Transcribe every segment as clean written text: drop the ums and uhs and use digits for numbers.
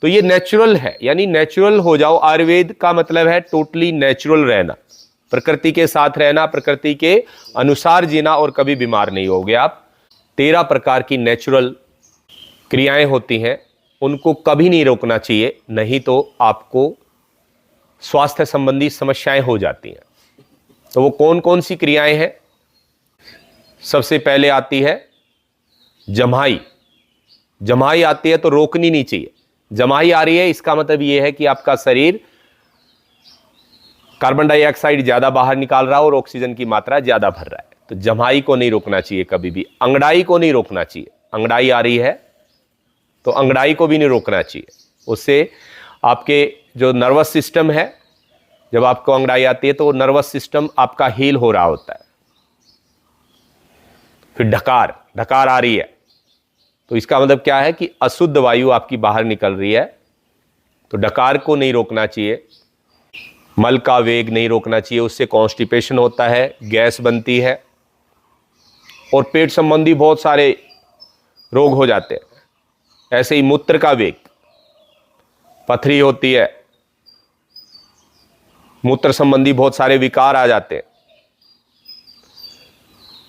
तो ये नेचुरल है, यानी नेचुरल हो जाओ। आयुर्वेद का मतलब है टोटली नेचुरल रहना, प्रकृति के साथ रहना, प्रकृति के अनुसार जीना और कभी बीमार नहीं होगे आप। 13 प्रकार की नेचुरल क्रियाएं होती हैं, उनको कभी नहीं रोकना चाहिए, नहीं तो आपको स्वास्थ्य संबंधी समस्याएं हो जाती हैं। तो वो कौन कौन सी क्रियाएं हैं? सबसे पहले आती है जमाई। जमाई आती है तो रोकनी नहीं चाहिए। जमाई आ रही है, इसका मतलब यह है कि आपका शरीर कार्बन डाइऑक्साइड ज्यादा बाहर निकाल रहा है और ऑक्सीजन की मात्रा ज्यादा भर रहा है, तो जमाई को नहीं रोकना चाहिए कभी भी। अंगड़ाई को नहीं रोकना चाहिए, अंगड़ाई आ रही है तो अंगड़ाई को भी नहीं रोकना चाहिए। उससे आपके जो नर्वस सिस्टम है, जब आपको अंगड़ाई आती है तो नर्वस सिस्टम आपका हील हो रहा होता है। फिर ढकार, ढकार आ रही है तो इसका मतलब क्या है कि अशुद्ध वायु आपकी बाहर निकल रही है, तो ढकार को नहीं रोकना चाहिए। मल का वेग नहीं रोकना चाहिए, उससे कॉन्स्टिपेशन होता है, गैस बनती है और पेट संबंधी बहुत सारे रोग हो जाते हैं। ऐसे ही मूत्र का वेग, पथरी होती है, मूत्र संबंधी बहुत सारे विकार आ जाते हैं।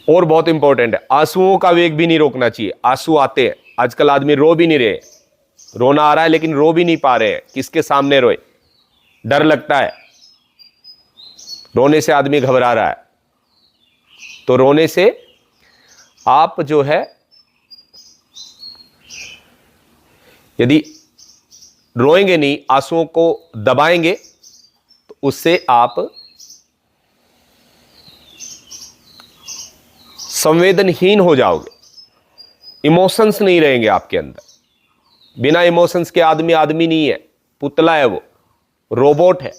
और बहुत इंपॉर्टेंट है, आंसुओं का वेग भी नहीं रोकना चाहिए। आंसू आते हैं, आजकल आदमी रो भी नहीं रहे, रोना आ रहा है लेकिन रो भी नहीं पा रहे हैं, किसके सामने रोए, डर लगता है, रोने से आदमी घबरा रहा है। तो रोने से आप जो है, यदि रोएंगे नहीं, आंसुओं को दबाएंगे, तो उससे आप संवेदनहीन हो जाओगे, इमोशंस नहीं रहेंगे आपके अंदर। बिना इमोशंस के आदमी आदमी नहीं है, पुतला है, वो रोबोट है।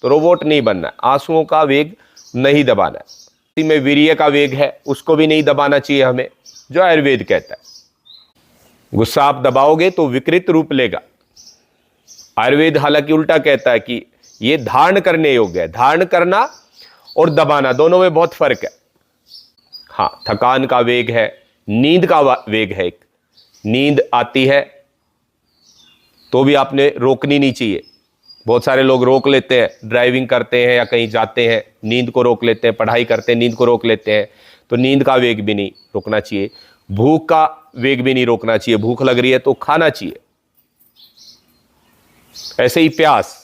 तो रोबोट नहीं बनना है, आंसुओं का वेग नहीं दबाना है। में वीर्य का वेग है, उसको भी नहीं दबाना चाहिए हमें, जो आयुर्वेद कहता है। गुस्सा आप दबाओगे तो विकृत रूप लेगा। आयुर्वेद हालांकि उल्टा कहता है कि यह धारण करने योग्य है। धारण करना और दबाना दोनों में बहुत फर्क है। हाँ, थकान का वेग है, नींद का वेग है। एक नींद आती है तो भी आपने रोकनी नहीं चाहिए। बहुत सारे लोग रोक लेते हैं, ड्राइविंग करते हैं या कहीं जाते हैं, नींद को रोक लेते हैं, पढ़ाई करते हैं, नींद को रोक लेते हैं। तो नींद का वेग भी नहीं रोकना चाहिए, भूख का वेग भी नहीं रोकना चाहिए। भूख लग रही है तो खाना चाहिए। ऐसे ही प्यास,